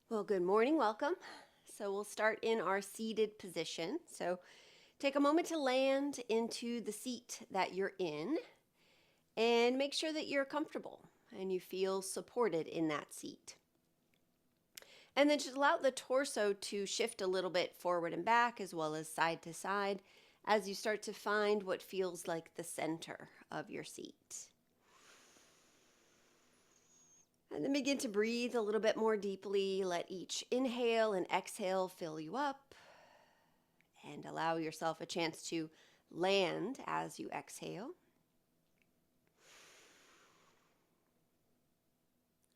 Well, good morning. Welcome. So we'll start in our seated position. So take a moment to land into the seat that you're in and make sure that you're comfortable and you feel supported in that seat. And then just allow the torso to shift a little bit forward and back as well as side to side as you start to find what feels like the center of your seat. And then begin to breathe a little bit more deeply. Let each inhale and exhale fill you up. And allow yourself a chance to land as you exhale.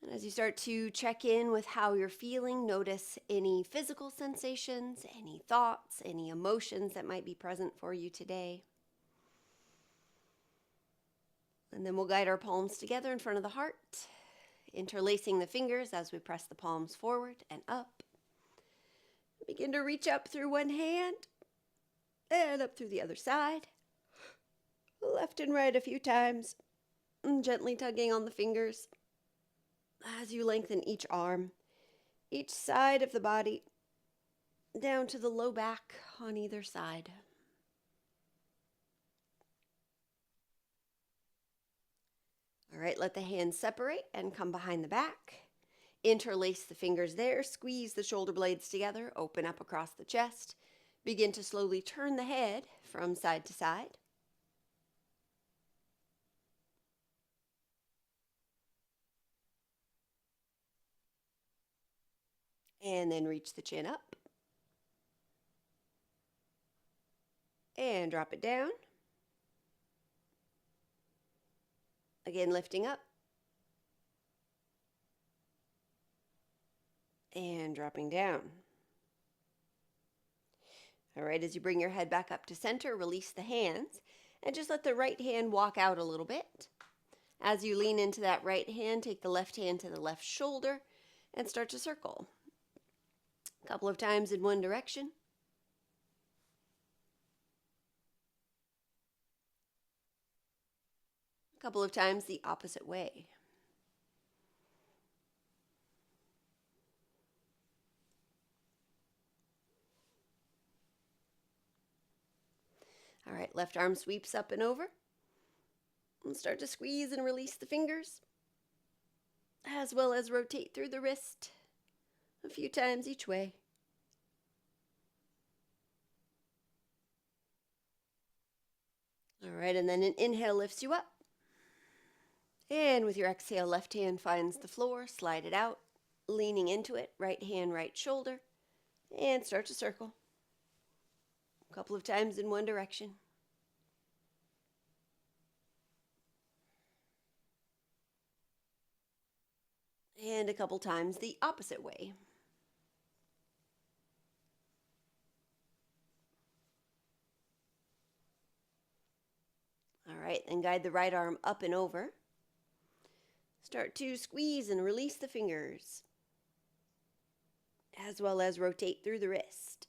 And as you start to check in with how you're feeling, notice any physical sensations, any thoughts, any emotions that might be present for you today. And then we'll guide our palms together in front of the heart, interlacing the fingers as we press the palms forward and up. Begin to reach up through one hand and up through the other side. Left and right a few times, gently tugging on the fingers as you lengthen each arm, each side of the body, down to the low back on either side. All right, let the hands separate and come behind the back. Interlace the fingers there, squeeze the shoulder blades together, open up across the chest. Begin to slowly turn the head from side to side. And then reach the chin up. And drop it down. Again, lifting up. And dropping down. All right, as you bring your head back up to center, release the hands and just let the right hand walk out a little bit. As you lean into that right hand, take the left hand to the left shoulder and start to circle. A couple of times in one direction. A couple of times the opposite way. All right, left arm sweeps up and over. And start to squeeze and release the fingers, as well as rotate through the wrist a few times each way. All right, and then an inhale lifts you up. And with your exhale, left hand finds the floor, slide it out, leaning into it, right hand, right shoulder, and start to circle. A couple of times in one direction. And a couple times the opposite way. All right, then guide the right arm up and over. Start to squeeze and release the fingers, as well as rotate through the wrist.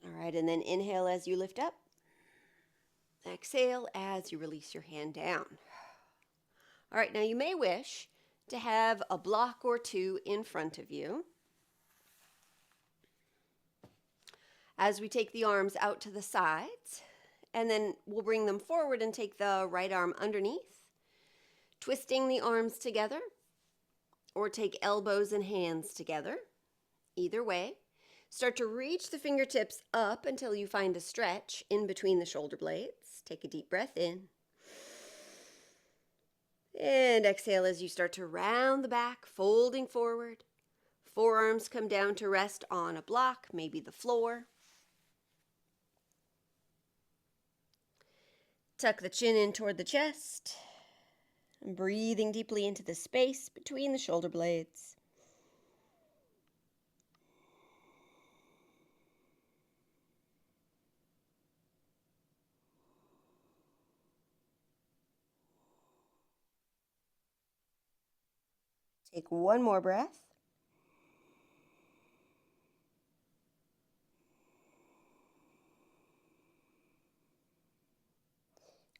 All right, and then inhale as you lift up. Exhale as you release your hand down. All right, now you may wish to have a block or two in front of you. As we take the arms out to the sides, and then we'll bring them forward and take the right arm underneath, twisting the arms together, or take elbows and hands together. Either way, start to reach the fingertips up until you find a stretch in between the shoulder blades. Take a deep breath in. And exhale as you start to round the back, folding forward. Forearms come down to rest on a block, maybe the floor. Tuck the chin in toward the chest. And breathing deeply into the space between the shoulder blades. Take one more breath.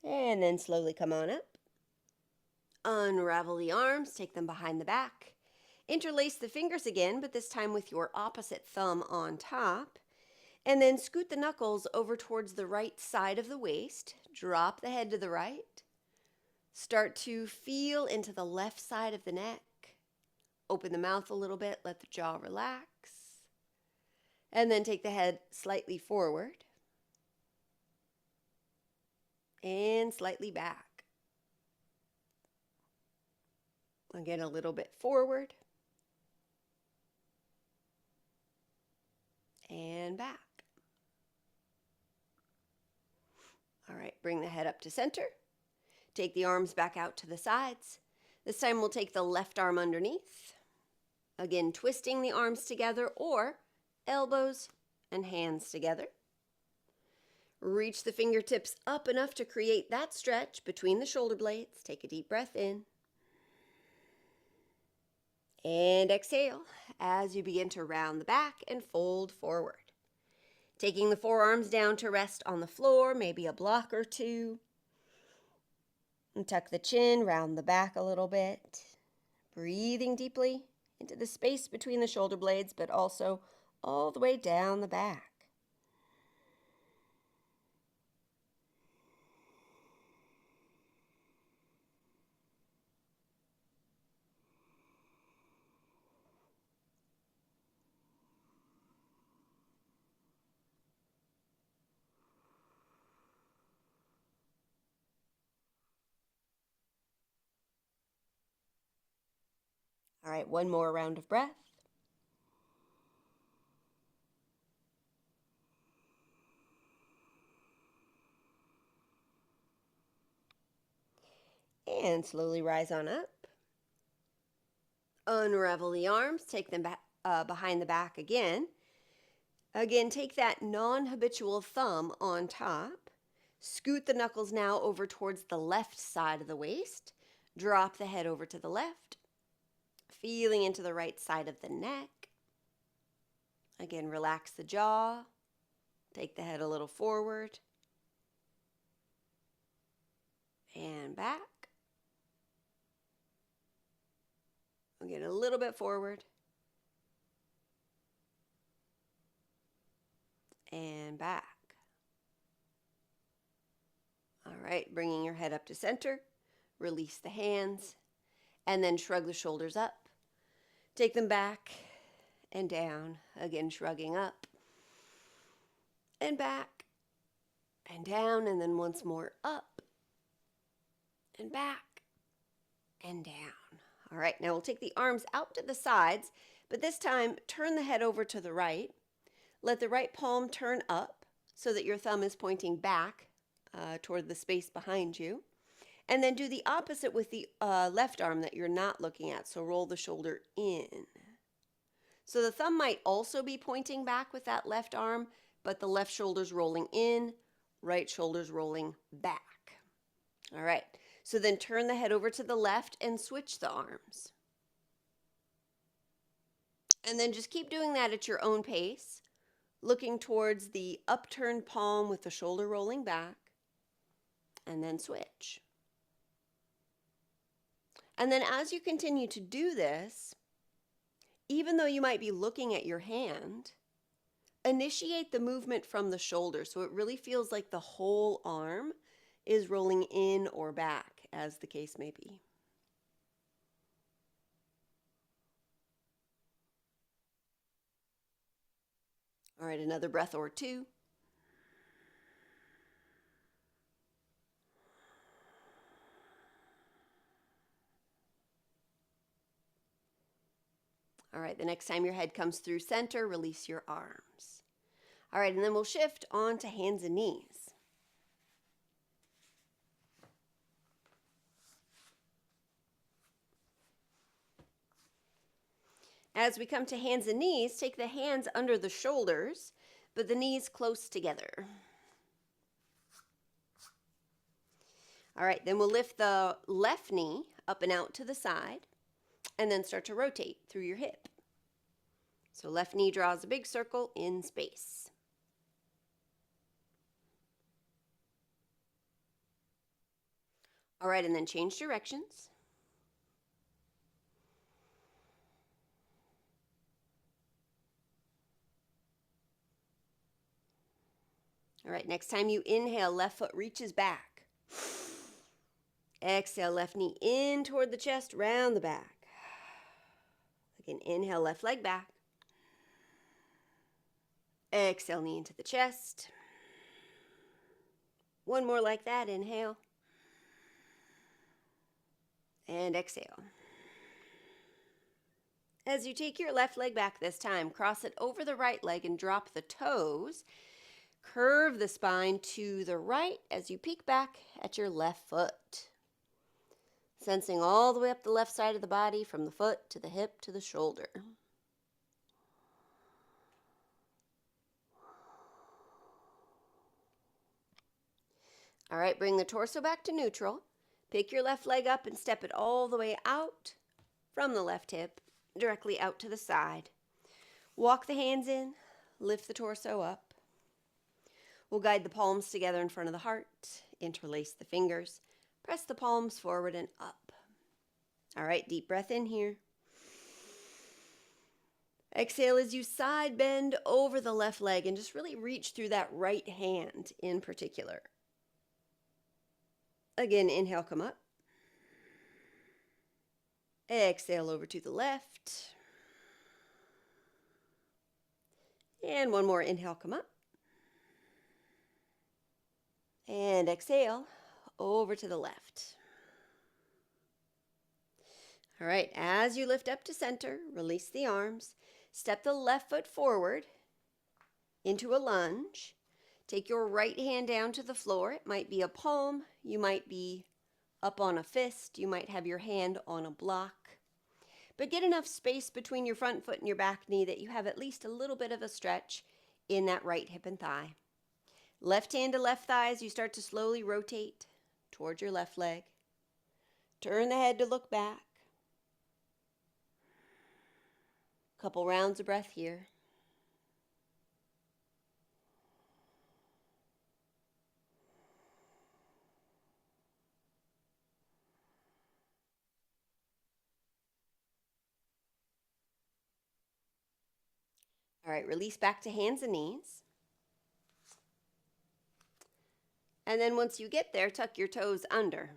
And then slowly come on up. Unravel the arms, take them behind the back. Interlace the fingers again, but this time with your opposite thumb on top. And then scoot the knuckles over towards the right side of the waist. Drop the head to the right. Start to feel into the left side of the neck. Open the mouth a little bit, let the jaw relax. And then take the head slightly forward. And slightly back. Again, a little bit forward. And back. All right, bring the head up to center. Take the arms back out to the sides. This time we'll take the left arm underneath. Again, twisting the arms together or elbows and hands together. Reach the fingertips up enough to create that stretch between the shoulder blades. Take a deep breath in. And exhale as you begin to round the back and fold forward. Taking the forearms down to rest on the floor, maybe a block or two. And tuck the chin, round the back a little bit. Breathing deeply into the space between the shoulder blades, but also all the way down the back. All right, one more round of breath. And slowly rise on up. Unravel the arms, take them back, behind the back again. Again, take that non-habitual thumb on top. Scoot the knuckles now over towards the left side of the waist. Drop the head over to the left. Feeling into the right side of the neck. Again, relax the jaw. Take the head a little forward. And back. Again, a little bit forward. And back. All right, bringing your head up to center. Release the hands. And then shrug the shoulders up. Take them back and down. Again, shrugging up. And back. And down. And then once more up. And back. And down. All right, now we'll take the arms out to the sides, but this time turn the head over to the right. Let the right palm turn up so that your thumb is pointing back toward the space behind you. And then do the opposite with the left arm that you're not looking at, so roll the shoulder in. So the thumb might also be pointing back with that left arm, but the left shoulder's rolling in, right shoulder's rolling back. All right. So then turn the head over to the left and switch the arms. And then just keep doing that at your own pace, looking towards the upturned palm with the shoulder rolling back, and then switch. And then as you continue to do this, even though you might be looking at your hand, initiate the movement from the shoulder so it really feels like the whole arm is rolling in or back, as the case may be. All right, another breath or two. All right, the next time your head comes through center, release your arms. All right, and then we'll shift on to hands and knees. As we come to hands and knees, take the hands under the shoulders, but the knees close together. All right, then we'll lift the left knee up and out to the side, and then start to rotate through your hip. So left knee draws a big circle in space. All right, and then change directions. All right, next time you inhale, left foot reaches back. Exhale, left knee in toward the chest, round the back. Again, inhale, left leg back. Exhale, knee into the chest. One more like that, inhale. And exhale. As you take your left leg back this time, cross it over the right leg and drop the toes. Curve the spine to the right as you peek back at your left foot. Sensing all the way up the left side of the body from the foot to the hip to the shoulder. All right, bring the torso back to neutral. Pick your left leg up and step it all the way out from the left hip, directly out to the side. Walk the hands in, lift the torso up. We'll guide the palms together in front of the heart, interlace the fingers, press the palms forward and up. All right, deep breath in here. Exhale as you side bend over the left leg and just really reach through that right hand in particular. Again, inhale, come up. Exhale over to the left. And one more, inhale, come up. And exhale, over to the left. All right, as you lift up to center, release the arms. Step the left foot forward into a lunge. Take your right hand down to the floor. It might be a palm. You might be up on a fist. You might have your hand on a block. But get enough space between your front foot and your back knee that you have at least a little bit of a stretch in that right hip and thigh. Left hand to left thigh as you start to slowly rotate towards your left leg. Turn the head to look back. Couple rounds of breath here. All right, release back to hands and knees. And then once you get there, tuck your toes under.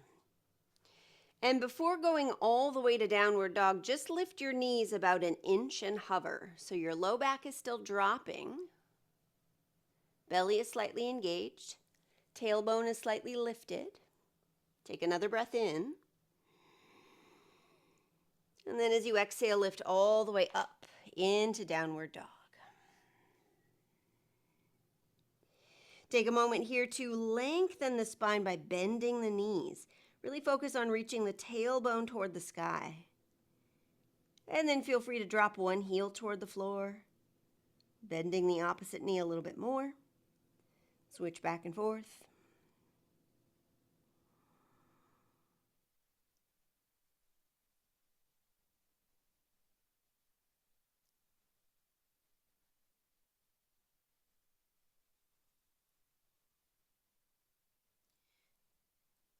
And before going all the way to downward dog, just lift your knees about an inch and hover. So your low back is still dropping. Belly is slightly engaged. Tailbone is slightly lifted. Take another breath in. And then as you exhale, lift all the way up into downward dog. Take a moment here to lengthen the spine by bending the knees. Really focus on reaching the tailbone toward the sky. And then feel free to drop one heel toward the floor, bending the opposite knee a little bit more. Switch back and forth.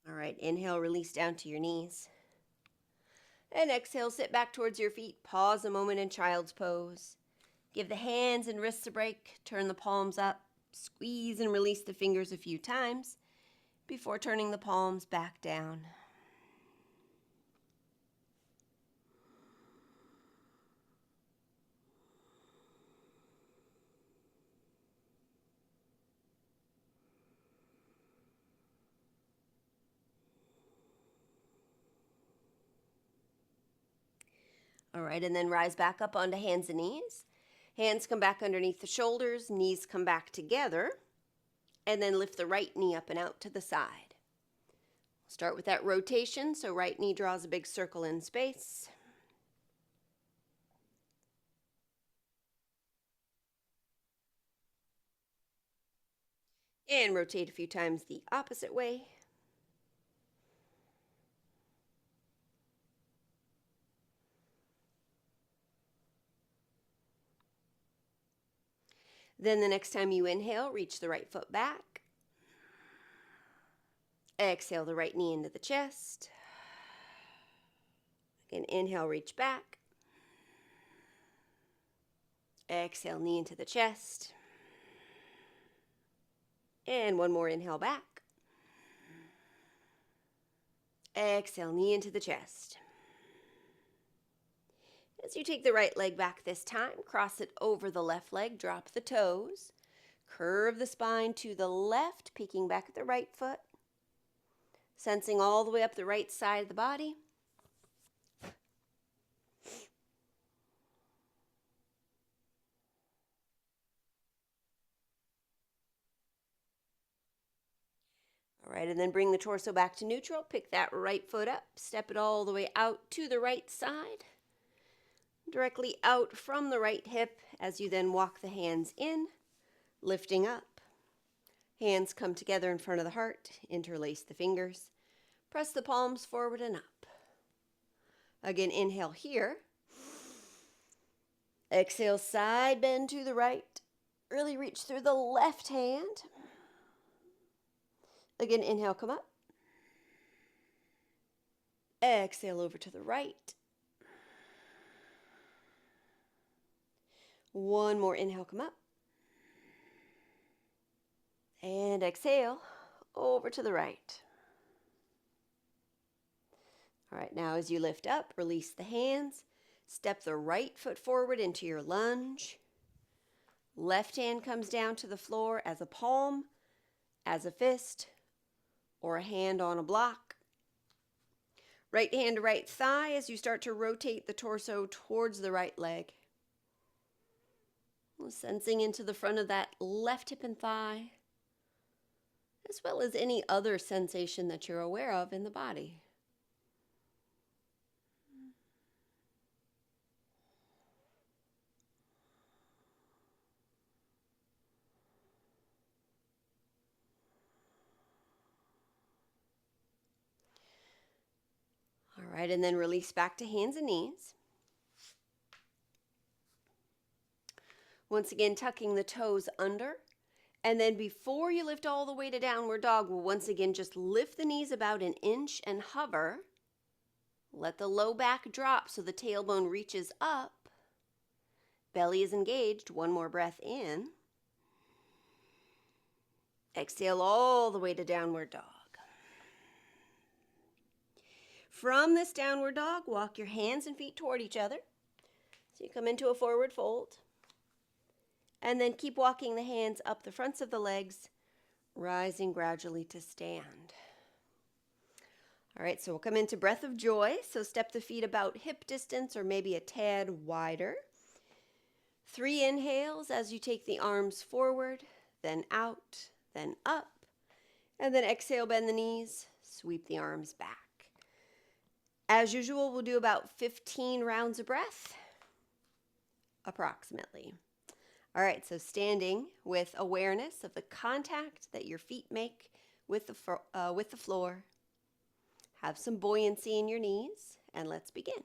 All right, inhale, release down to your knees. And exhale, sit back towards your feet. Pause a moment in child's pose. Give the hands and wrists a break. Turn the palms up. Squeeze and release the fingers a few times before turning the palms back down. All right, and then rise back up onto hands and knees. Hands come back underneath the shoulders, knees come back together, and then lift the right knee up and out to the side. Start with that rotation, so right knee draws a big circle in space. And rotate a few times the opposite way. Then the next time you inhale, reach the right foot back. Exhale the right knee into the chest. Again, inhale, reach back. Exhale, knee into the chest. And one more inhale back. Exhale, knee into the chest. As you take the right leg back this time, cross it over the left leg, drop the toes, curve the spine to the left, peeking back at the right foot, sensing all the way up the right side of the body. All right, and then bring the torso back to neutral. Pick that right foot up, step it all the way out to the right side, directly out from the right hip as you then walk the hands in, lifting up. Hands come together in front of the heart, interlace the fingers, press the palms forward and up. Again, inhale here. Exhale, side bend to the right. Really reach through the left hand. Again, inhale, come up. Exhale over to the right. One more inhale, come up. And exhale over to the right. All right, now as you lift up, release the hands. Step the right foot forward into your lunge. Left hand comes down to the floor as a palm, as a fist, or a hand on a block. Right hand to right thigh as you start to rotate the torso towards the right leg. Sensing into the front of that left hip and thigh, as well as any other sensation that you're aware of in the body. All right, and then release back to hands and knees. Once again, tucking the toes under. And then before you lift all the way to downward dog, we'll once again just lift the knees about an inch and hover. Let the low back drop so the tailbone reaches up. Belly is engaged. One more breath in. Exhale all the way to downward dog. From this downward dog, walk your hands and feet toward each other. So you come into a forward fold. And then keep walking the hands up the fronts of the legs, rising gradually to stand. All right, so we'll come into breath of joy. So step the feet about hip distance or maybe a tad wider. 3 inhales as you take the arms forward, then out, then up. And then exhale, bend the knees, sweep the arms back. As usual, we'll do about 15 rounds of breath, approximately. All right, so standing with awareness of the contact that your feet make with the floor. Have some buoyancy in your knees, and let's begin.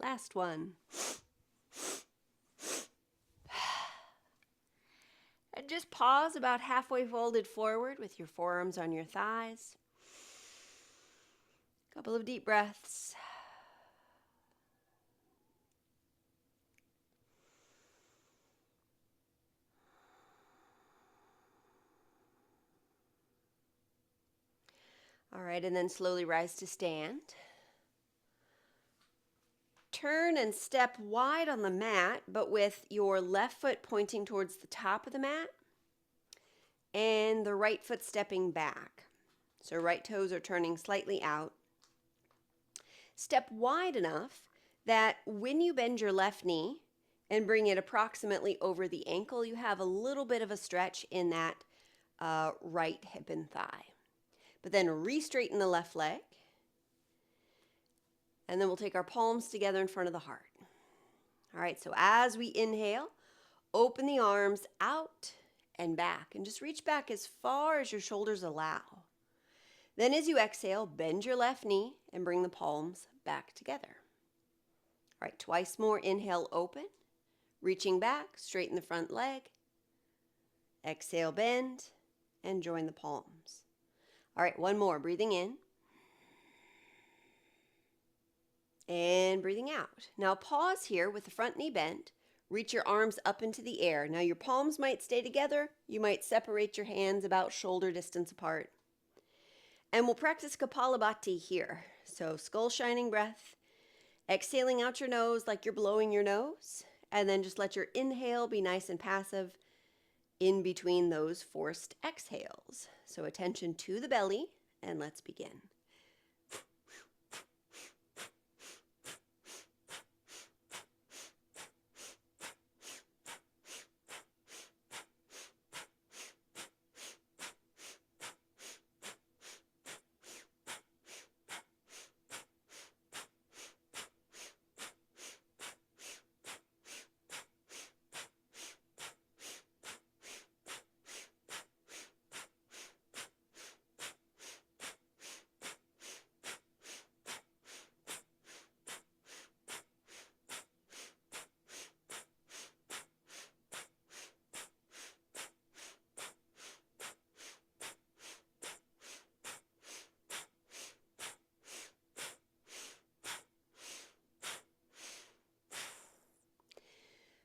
Last one. And just pause pause about halfway folded forward with your forearms on your thighs. Couple of deep breaths. All right, and then slowly rise to stand. Turn and step wide on the mat, but with your left foot pointing towards the top of the mat and the right foot stepping back. So right toes are turning slightly out. Step wide enough that when you bend your left knee and bring it approximately over the ankle, you have a little bit of a stretch in that right hip and thigh. But then re-straighten the left leg. And then we'll take our palms together in front of the heart. All right, so as we inhale, open the arms out and back. And just reach back as far as your shoulders allow. Then as you exhale, bend your left knee and bring the palms back together. All right, twice more. Inhale, open. Reaching back, straighten the front leg. Exhale, bend, and join the palms. All right, one more. Breathing in. And breathing out. Now pause here with the front knee bent. Reach your arms up into the air. Now your palms might stay together. You might separate your hands about shoulder distance apart. And we'll practice Kapalabhati here. So skull shining breath. Exhaling out your nose like you're blowing your nose. And then just let your inhale be nice and passive in between those forced exhales. So attention to the belly, and let's begin.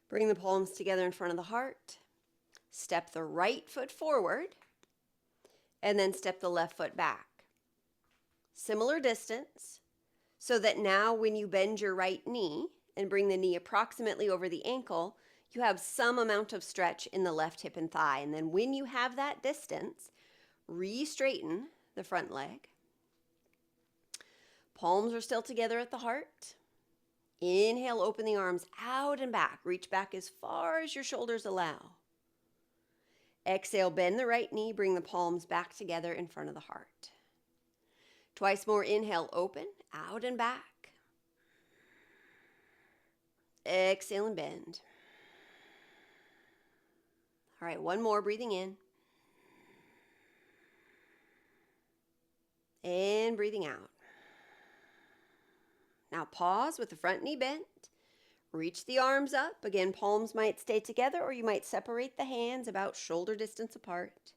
Bring the palms together in front of the heart. Step the right foot forward and then step the left foot back. Similar distance, so that now when you bend your right knee and bring the knee approximately over the ankle, you have some amount of stretch in the left hip and thigh. And then when you have that distance, re-straighten the front leg. Palms are still together at the heart. Inhale, open the arms out and back. Reach back as far as your shoulders allow. Exhale, bend the right knee. Bring the palms back together in front of the heart. Twice more. Inhale, open, out and back. Exhale and bend. All right, one more. Breathing in. And breathing out. Now pause with the front knee bent. Reach the arms up. Again, palms might stay together or you might separate the hands about shoulder distance apart.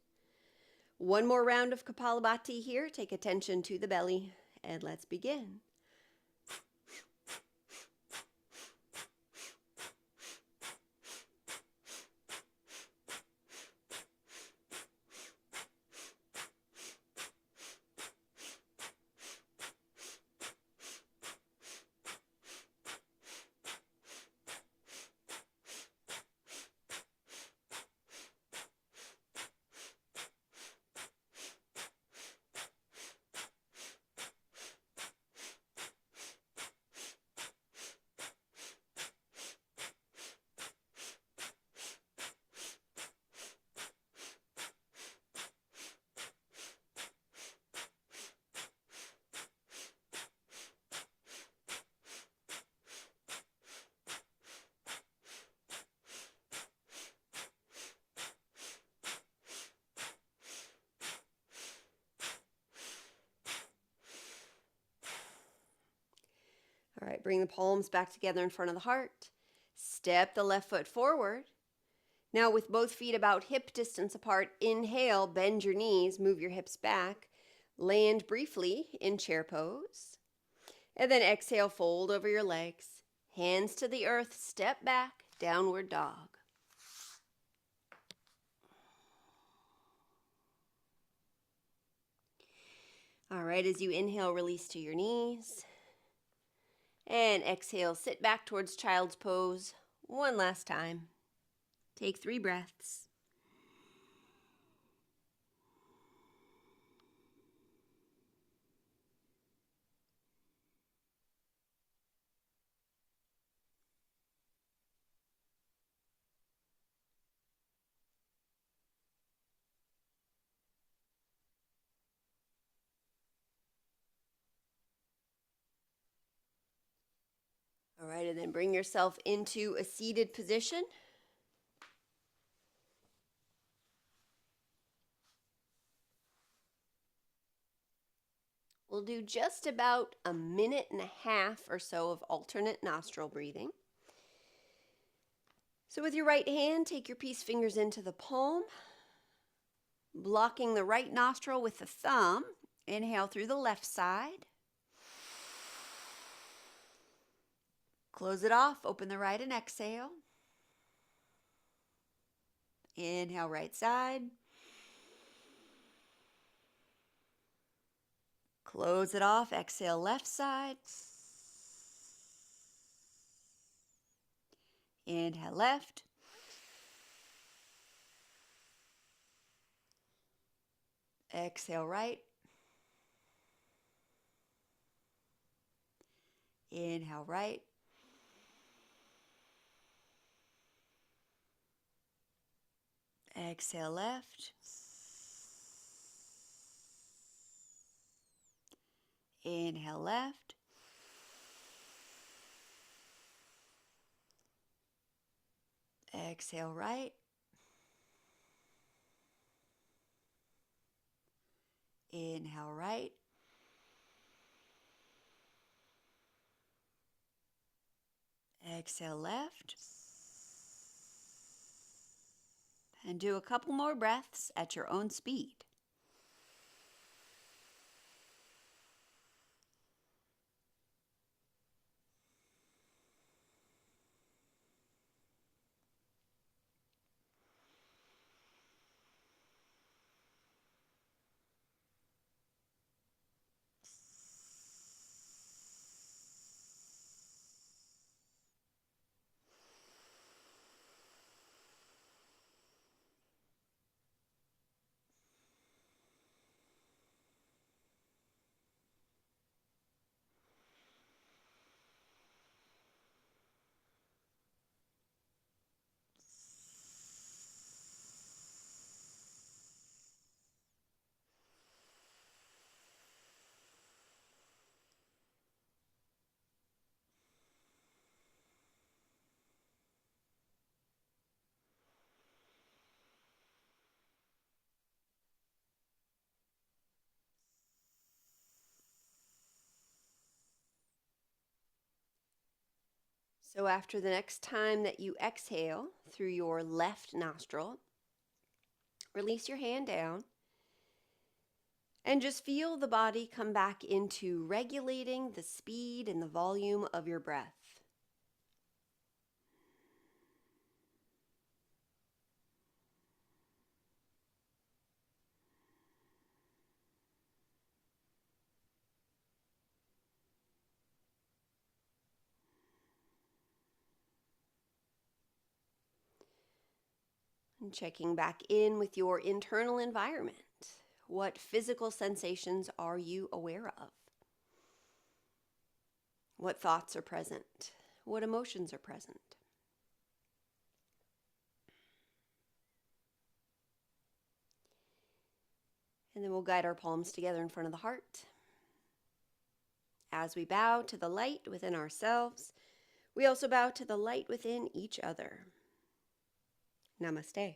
One more round of Kapalabhati here. Take attention to the belly and let's begin. All right, bring the palms back together in front of the heart. Step the left foot forward. Now, with both feet about hip distance apart, inhale, bend your knees, move your hips back, land briefly in chair pose. And then exhale, fold over your legs, hands to the earth, step back, downward dog. All right, as you inhale, release to your knees. And exhale, sit back towards child's pose one last time. Take 3 breaths. All right, and then bring yourself into a seated position. We'll do just about a minute and a half or so of alternate nostril breathing. So with your right hand, take your peace fingers into the palm, blocking the right nostril with the thumb. Inhale through the left side. Close it off, open the right and exhale. Inhale, right side. Close it off, exhale, left side. Inhale, left. Exhale, right. Inhale, right. Exhale, left. Inhale, left. Exhale, right. Inhale, right. Exhale, left. And do a couple more breaths at your own speed. So after the next time that you exhale through your left nostril, release your hand down and just feel the body come back into regulating the speed and the volume of your breath. And checking back in with your internal environment. What physical sensations are you aware of? What thoughts are present? What emotions are present? And then we'll guide our palms together in front of the heart. As we bow to the light within ourselves, we also bow to the light within each other. Namaste.